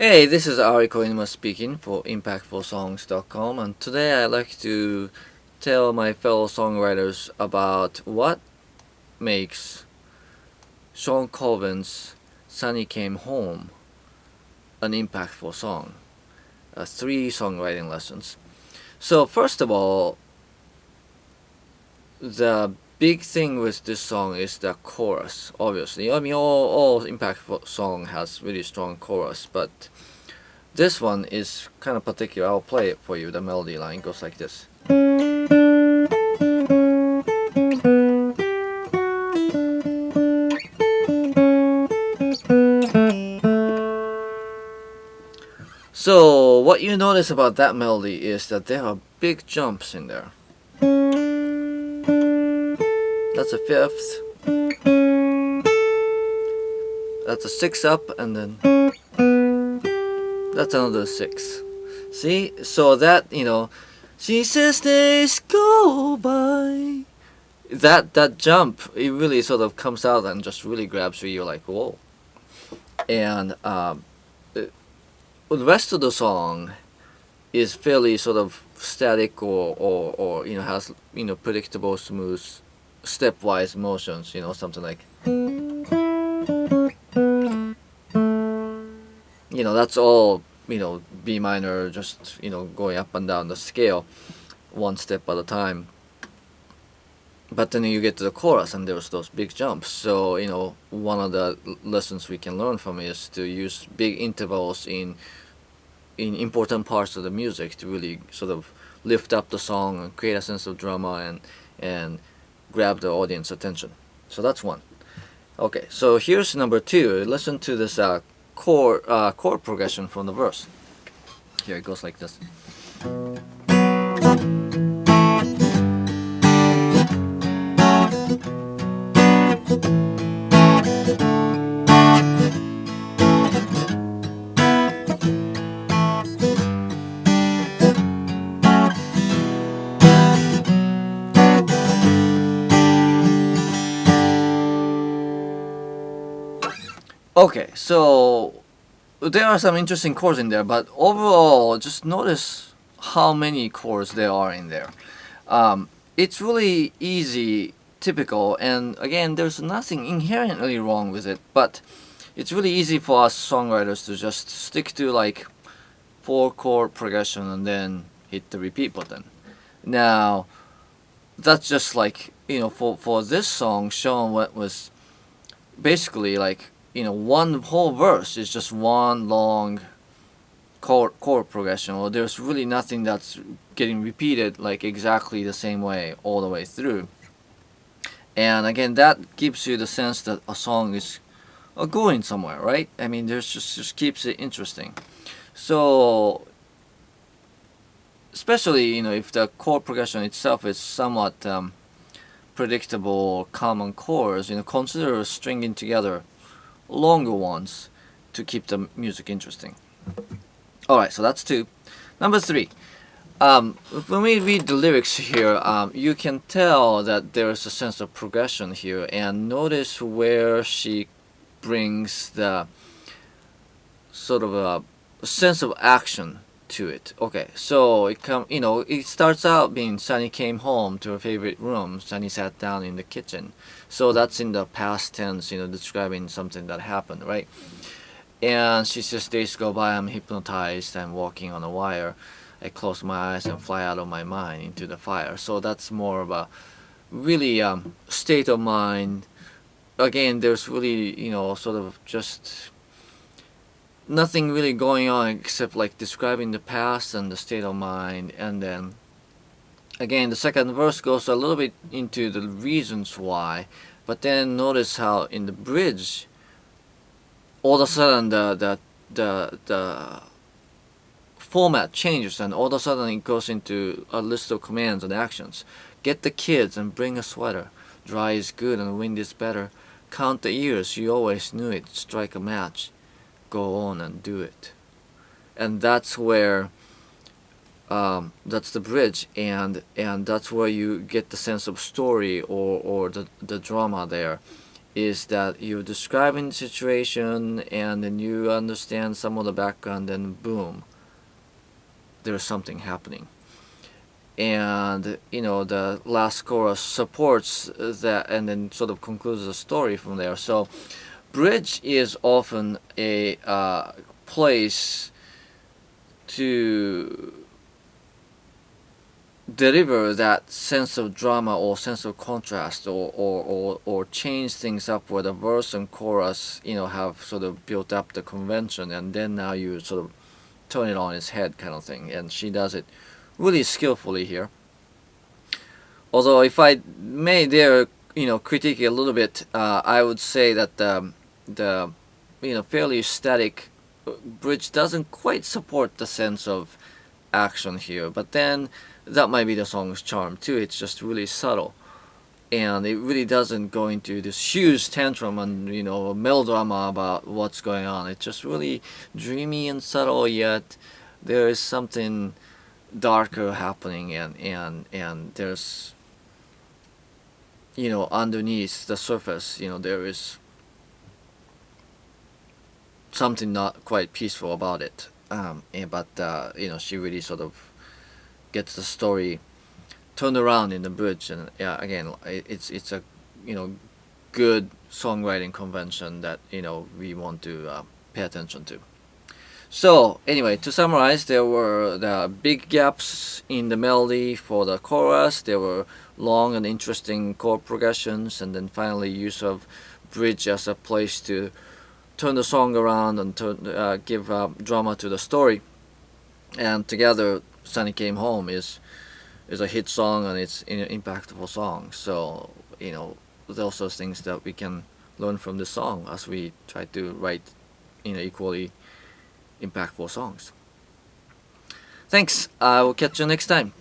Hey, this is Ari Koinuma speaking for ImpactfulSongs.com, and today I'd like to tell my fellow songwriters about what makes Shawn Colvin's Sunny Came Home an impactful song. 3 songwriting lessons. So first of all, the big thing with this song is the chorus, obviously. I mean, all impactful song has really strong chorus, but this one is kind of particular. I'll play it for you. The melody line goes like this. So what you notice about that melody is that there are big jumps in there. That's a fifth. That's a 6 up, and then that's another 6. See? So that, she says days go by. That jump, it really sort of comes out and just really grabs you. You're like, whoa. And the rest of the song is fairly sort of static or has predictable, smooth, stepwise motions. Something like. That's all, B minor, just, going up and down the scale, one step at a time. But then you get to the chorus and there's those big jumps. So, one of the lessons we can learn from is to use big intervals in important parts of the music to really sort of lift up the song and create a sense of drama and grab the audience attention. So that's one. Okay, so here's number 2. Listen to this chord progression from the verse. Here it goes like this. Okay, so there are some interesting chords in there, but overall, just notice how many chords there are in there. It's really easy, typical, and again, there's nothing inherently wrong with it, but it's really easy for us songwriters to just stick to like 4 chord progression and then hit the repeat button. Now, that's just like, for this song, Shawn was basically like, one whole verse is just one long chord progression, or there's really nothing that's getting repeated like exactly the same way all the way through. And again, that gives you the sense that a song is going somewhere, right? I mean, there's just keeps it interesting. So especially if the chord progression itself is somewhat predictable or common chords, consider stringing together longer ones to keep the music interesting. Alright, so that's 2. Number 3. When we read the lyrics here, you can tell that there is a sense of progression here, and notice where she brings the sort of a sense of action to it. Okay, so it starts out being Sunny came home to her favorite room. Sunny sat down in the kitchen. So that's in the past tense, describing something that happened, right? And she says, days go by, I'm hypnotized, I'm walking on a wire. I close my eyes and fly out of my mind into the fire. So that's more of a really state of mind. Again, there's really, sort of just nothing really going on except like describing the past and the state of mind. And then again, the second verse goes a little bit into the reasons why, but then notice how in the bridge, all of a sudden the format changes, and all of a sudden it goes into a list of commands and actions. Get the kids and bring a sweater. Dry is good and wind is better. Count the years, you always knew it. Strike a match. Go on and do it. And that's where that's the bridge, and that's where you get the sense of story or the drama there. is that you're describing the situation and then you understand some of the background, and boom, there's something happening. And the last chorus supports that and then sort of concludes the story from there. So bridge is often a place to deliver that sense of drama or sense of contrast, or change things up where the verse and chorus have sort of built up the convention, and then now you sort of turn it on its head kind of thing. And she does it really skillfully here. Although if I may dare critique it a little bit, I would say that the fairly static bridge doesn't quite support the sense of action here. But then that might be the song's charm too. It's just really subtle, and it really doesn't go into this huge tantrum and melodrama about what's going on. It's just really dreamy and subtle, yet there is something darker happening, and there's underneath the surface there is something not quite peaceful about it. But she really sort of gets the story turned around in the bridge, and again, it's a good songwriting convention that we want to pay attention to. So anyway, to summarize, there were the big gaps in the melody for the chorus. There were long and interesting chord progressions, and then finally use of bridge as a place to turn the song around and give drama to the story. And together, Sunny Came Home is a hit song, and it's an impactful song. So those are things that we can learn from this song as we try to write equally impactful songs. Thanks. I will catch you next time.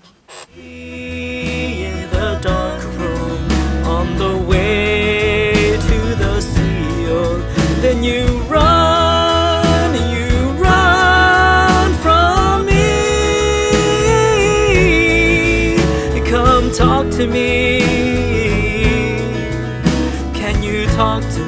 In the dark room, on the way to the sea, then you run from me. Come talk to me. Can you talk to